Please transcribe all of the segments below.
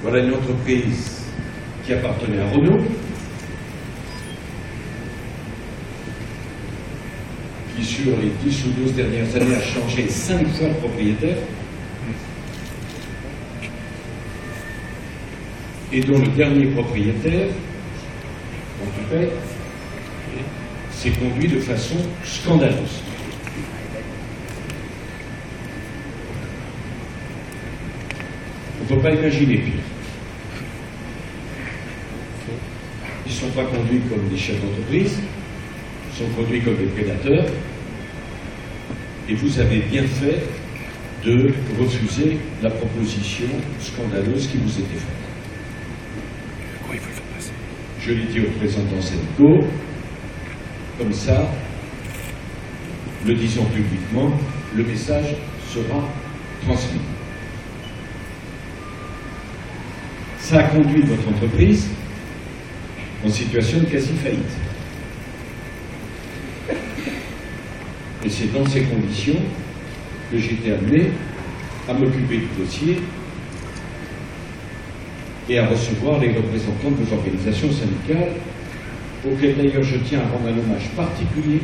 Voilà une entreprise qui appartenait à Renault, qui sur les 10 ou 12 dernières années a changé 5 fois de propriétaire, et dont le dernier propriétaire, en tout cas, s'est conduit de façon scandaleuse. On ne peut pas imaginer pire. Ils ne sont pas conduits comme des chefs d'entreprise, ils sont conduits comme des prédateurs, et vous avez bien fait de refuser la proposition scandaleuse qui vous était faite. Je l'ai dit au représentant Senco, comme ça, le disons publiquement, le message sera transmis. Ça a conduit votre entreprise en situation de quasi-faillite. Et c'est dans ces conditions que j'ai été amené à m'occuper du dossier et à recevoir les représentants de vos organisations syndicales, auxquels d'ailleurs je tiens à rendre un hommage particulier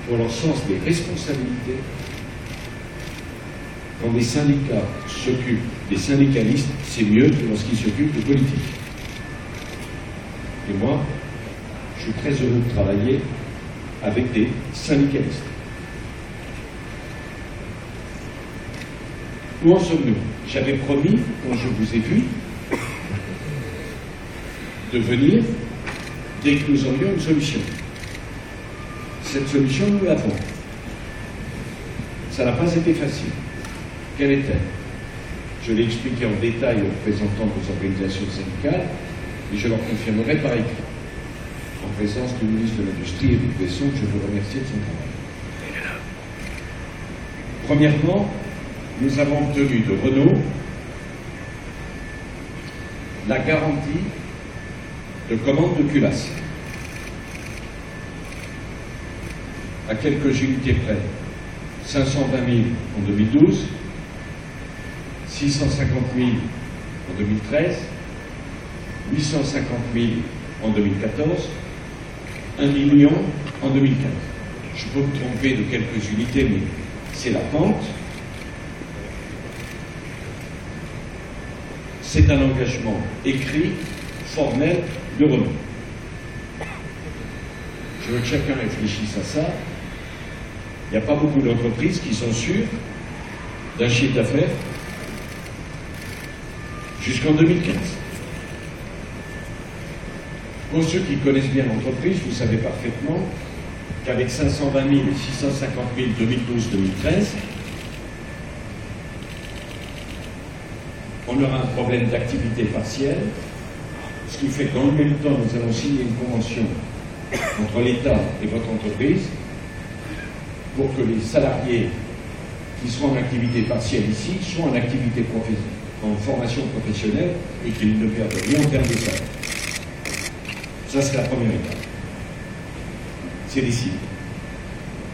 pour leur sens des responsabilités. Quand des syndicats s'occupent des syndicalistes, c'est mieux que lorsqu'ils s'occupent de politique. Et moi, je suis très heureux de travailler avec des syndicalistes. Où en sommes-nous? J'avais promis, quand je vous ai vu, de venir dès que nous aurions une solution. Cette solution, nous l'avons. Ça n'a pas été facile. Quelle est-elle? Je l'ai expliqué en détail aux représentants de vos organisations syndicales et je leur confirmerai par écrit, en présence du ministre de l'Industrie, Éric Besson, que je veux remercier de son travail. Premièrement, nous avons obtenu de Renault la garantie de commande de culasse. À quelques unités près, 520 000 en 2012, 650 000 en 2013, 850 000 en 2014, 1 million en 2015. Je peux me tromper de quelques unités, mais c'est la pente. C'est un engagement écrit, formel de Renault. Je veux que chacun réfléchisse à ça. Il n'y a pas beaucoup d'entreprises qui sont sûres d'un chiffre d'affaires jusqu'en 2015. Pour ceux qui connaissent bien l'entreprise, vous savez parfaitement qu'avec 520 000 et 650 000 2012-2013, on aura un problème d'activité partielle, ce qui fait que dans le même temps, nous allons signer une convention entre l'État et votre entreprise pour que les salariés qui seront en activité partielle ici soient en activité en formation professionnelle et qu'ils ne perdent rien en termes de salaire. Ça, c'est la première étape. C'est décidé.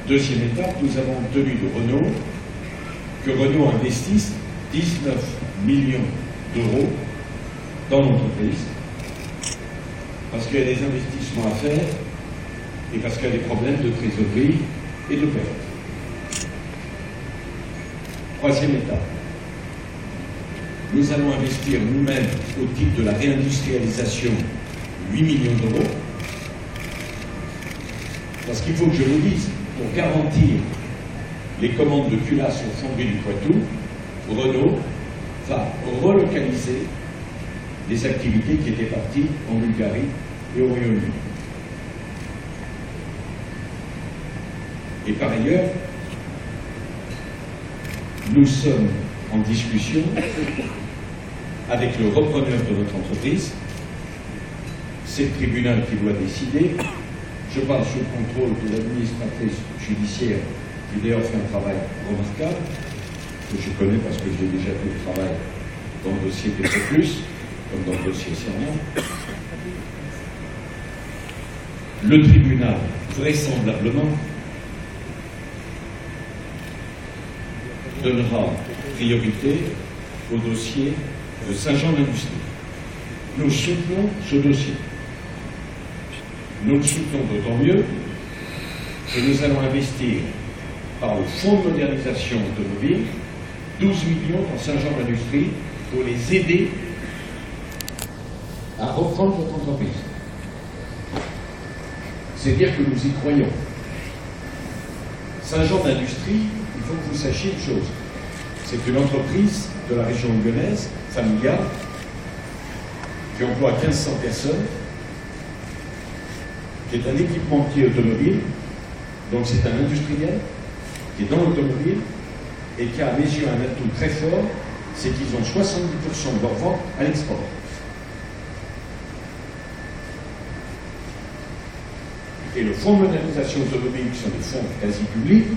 Deuxième étape, nous avons obtenu de Renault que Renault investisse 19 millions d'euros dans l'entreprise parce qu'il y a des investissements à faire et parce qu'il y a des problèmes de trésorerie et de perte. Troisième étape, nous allons investir nous-mêmes au titre de la réindustrialisation 8 millions d'euros parce qu'il faut que je vous dise, pour garantir les commandes de culasse aux fonderies du Poitou, Renault va relocaliser les activités qui étaient parties en Bulgarie et au Royaume-Uni. Et par ailleurs, nous sommes en discussion avec le repreneur de notre entreprise. C'est le tribunal qui doit décider. Je parle sous le contrôle de l'administratrice judiciaire qui d'ailleurs fait un travail remarquable, que je connais parce que j'ai déjà fait le travail dans le dossier Petroplus, comme dans le dossier Cernan. Le tribunal, vraisemblablement, donnera priorité au dossier de Saint-Jean-d'Industrie. Nous soutenons ce dossier. Nous le soutenons d'autant mieux que nous allons investir par le Fonds de modernisation automobile 12 millions dans Saint-Jean-d'Industrie pour les aider à reprendre votre entreprise. C'est dire que nous y croyons. Saint-Jean-d'Industrie, il faut que vous sachiez une chose. C'est une entreprise de la région lyonnaise, familiale, qui emploie 1500 personnes, qui est un équipementier automobile, donc c'est un industriel qui est dans l'automobile et qui a à mes yeux un atout très fort, c'est qu'ils ont 70% de leurs ventes à l'export. Et le Fonds de modernisation automobile, qui sont des fonds quasi publics,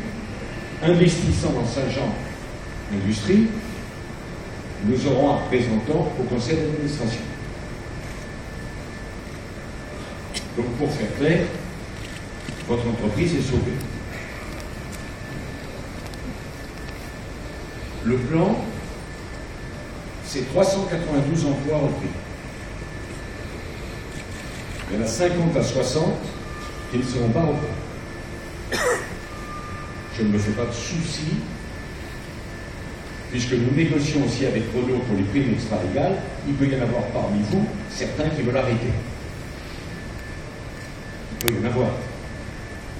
investissant dans Saint-Jean-d'Industrie, nous aurons un représentant au conseil d'administration. Donc, pour faire clair, votre entreprise est sauvée. Le plan, c'est 392 emplois repris. Il y en a 50 à 60 qui ne seront pas repris. Je ne me fais pas de soucis, puisque nous négocions aussi avec Renault pour les primes extra-légales. Il peut y en avoir parmi vous certains qui veulent arrêter. Il peut y en avoir.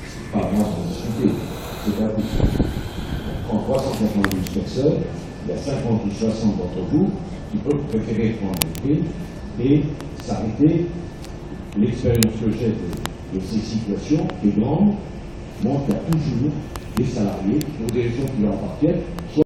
C'est pas à moi de discuter, c'est à vous. On prend 392 personnes, il y a 50 ou 60 d'entre vous qui peuvent préférer prendre le prix et s'arrêter. L'expérience que j'ai de ces situations, qui est grande, montre qu'il y a toujours des salariés, pour des raisons qui leur appartiennent,